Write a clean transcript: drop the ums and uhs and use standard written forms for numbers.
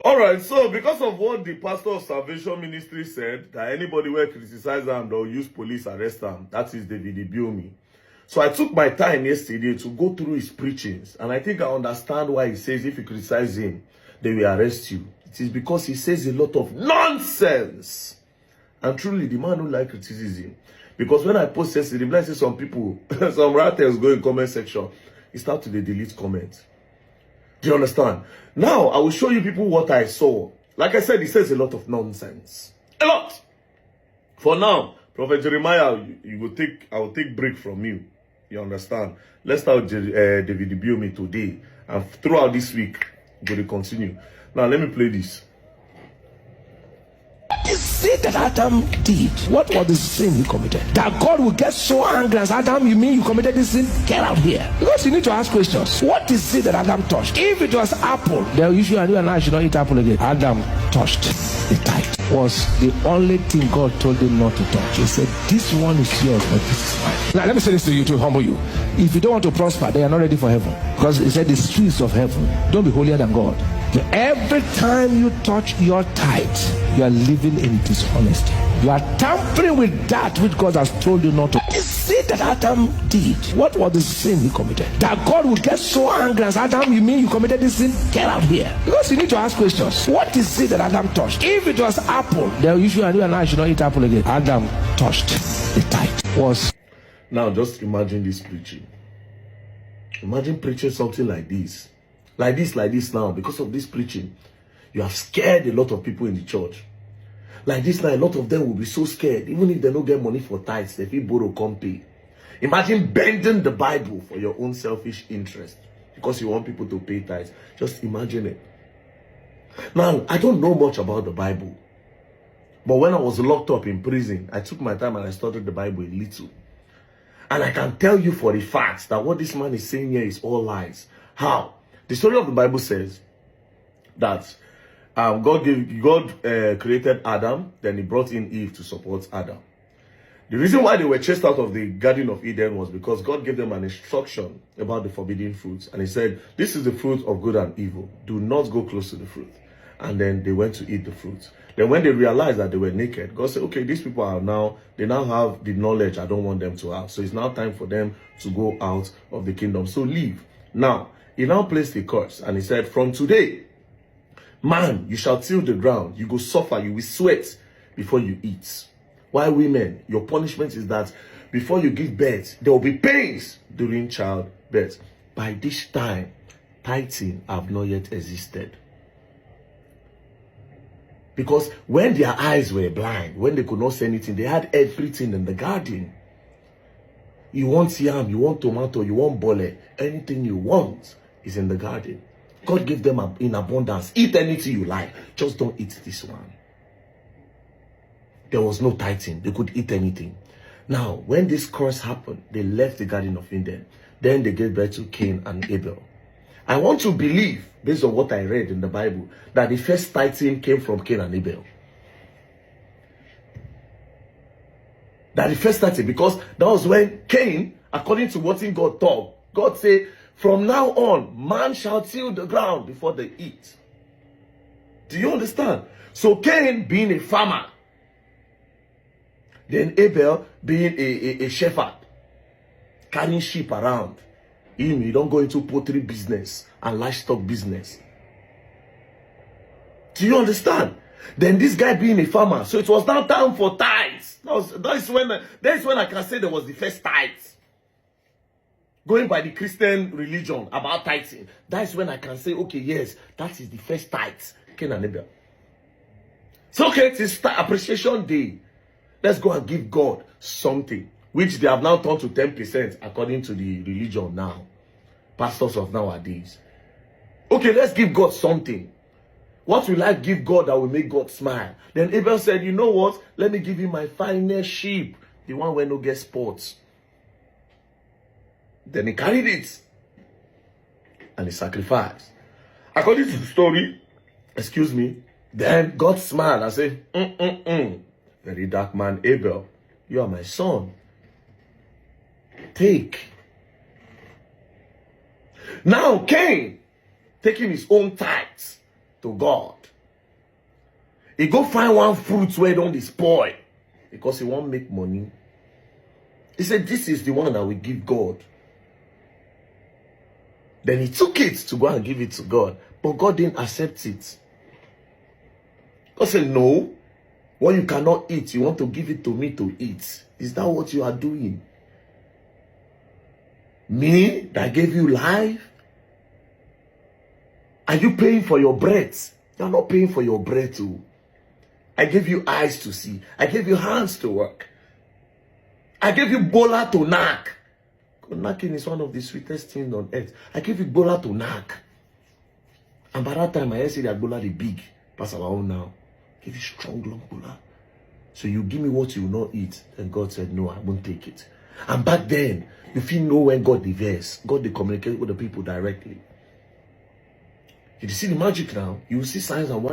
All right, so because of what the pastor of Salvation Ministry said, that anybody will criticize them, they'll use police arrest them. That is David Ibiumi. So I took my time yesterday to go through his preachings, and I think I understand why he says if you criticize him, they will arrest you. It is because he says a lot of nonsense. And truly, the man don't like criticism. Because when I post yesterday, I see some people, some writers go in comment section, he start to delete comments. Do you understand? Now, I will show you people what I saw. Like I said, he says a lot of nonsense. A lot. For now, Prophet Jeremiah, I will take break from you. You understand? Let's start David Ibiumi today. And throughout this week, we're going to continue. Now, let me play this. The sin that Adam did, what was the sin he committed? That God will get so angry as Adam, you mean you committed this sin? Get out here. Because you need to ask questions. What is it that Adam touched? If it was apple, then you and I should not eat apple again. Adam touched the tithe. Was the only thing God told him not to touch. He said, this one is yours, but this is mine. Now let me say this to you to humble you. If you don't want to prosper, they are not ready for heaven. Because he said the streets of heaven, don't be holier than God. Every time you touch your tithe, you are living in dishonesty. You are tampering with that which God has told you not to. The sin that Adam did, what was the sin he committed? That God will get so angry as Adam, you mean you committed this sin? Get out here. Because you need to ask questions. What is it that Adam touched? If it was apple, then you and I should not eat apple again. Adam touched the tithe. Was. Now just imagine this preaching. Imagine preaching something like this. Like this now, because of this preaching, you have scared a lot of people in the church. Like this now, a lot of them will be so scared. Even if they don't get money for tithes, they feel borrow, come pay. Imagine bending the Bible for your own selfish interest because you want people to pay tithes. Just imagine it. Now, I don't know much about the Bible. But when I was locked up in prison, I took my time and I studied the Bible a little. And I can tell you for a fact that what this man is saying here is all lies. How? The story of the Bible says that God created Adam, then he brought in Eve to support Adam. The reason why they were chased out of the Garden of Eden was because God gave them an instruction about the forbidden fruits. And he said, this is the fruit of good and evil. Do not go close to the fruit. And then they went to eat the fruit. Then when they realized that they were naked, God said, okay, these people they now have the knowledge I don't want them to have. So it's now time for them to go out of the kingdom. So leave. Now, he now placed a curse and he said, from today, man, you shall till the ground. You go suffer, you will sweat before you eat. Why women? Your punishment is that before you give birth, there will be pains during childbirth. By this time, tithing have not yet existed. Because when their eyes were blind, when they could not see anything, they had everything in the garden. You want yam, you want tomato, you want bole, anything you want is in the garden. God gave them in abundance. Eat anything you like. Just don't eat this one. There was no tithing. They could eat anything. Now, when this curse happened, they left the Garden of Eden. Then they gave birth to Cain and Abel. I want to believe, based on what I read in the Bible, that the first tithing came from Cain and Abel. That the first tithing, because that was when Cain, according to what God taught, God said, from now on, man shall till the ground before they eat. Do you understand? So Cain being a farmer, then Abel being a shepherd, carrying sheep around. You don't go into poultry business and livestock business. Do you understand? Then this guy being a farmer, so it was now time for tithes. That's when I can say there was the first tithes. Going by the Christian religion about tithing, that's when I can say, okay, yes, that is the first tithes. Cain and Abel. So okay, it's appreciation day. Let's go and give God something, which they have now turned to 10% according to the religion now. Pastors of nowadays. Okay, let's give God something. What will I give God that will make God smile? Then Abel said, you know what? Let me give you my finest sheep. The one where no get spots. Then he carried it. And he sacrificed. According to the story, excuse me, then God smiled and said, very dark man, Abel, you are my son. Take. Now Cain, taking his own tithes, to God. He go find one fruit where don't spoil because he won't make money. He said, this is the one that we give God. Then he took it to go and give it to God. But God didn't accept it. God said, no. What you cannot eat, you want to give it to me to eat. Is that what you are doing? Me that gave you life? Are you paying for your breath? You are not paying for your breath too. I gave you eyes to see. I gave you hands to work. I gave you bola to knack. Knacking is one of the sweetest things on earth. I gave you bola to knack. And by that time, I said that bola the big. Pass our own now. Give you strong long bola. So you give me what you will not eat. And God said, no, I won't take it. And back then, if you know when God diverse, God they communicate with the people directly. You see the magic now. You will see signs and wonders.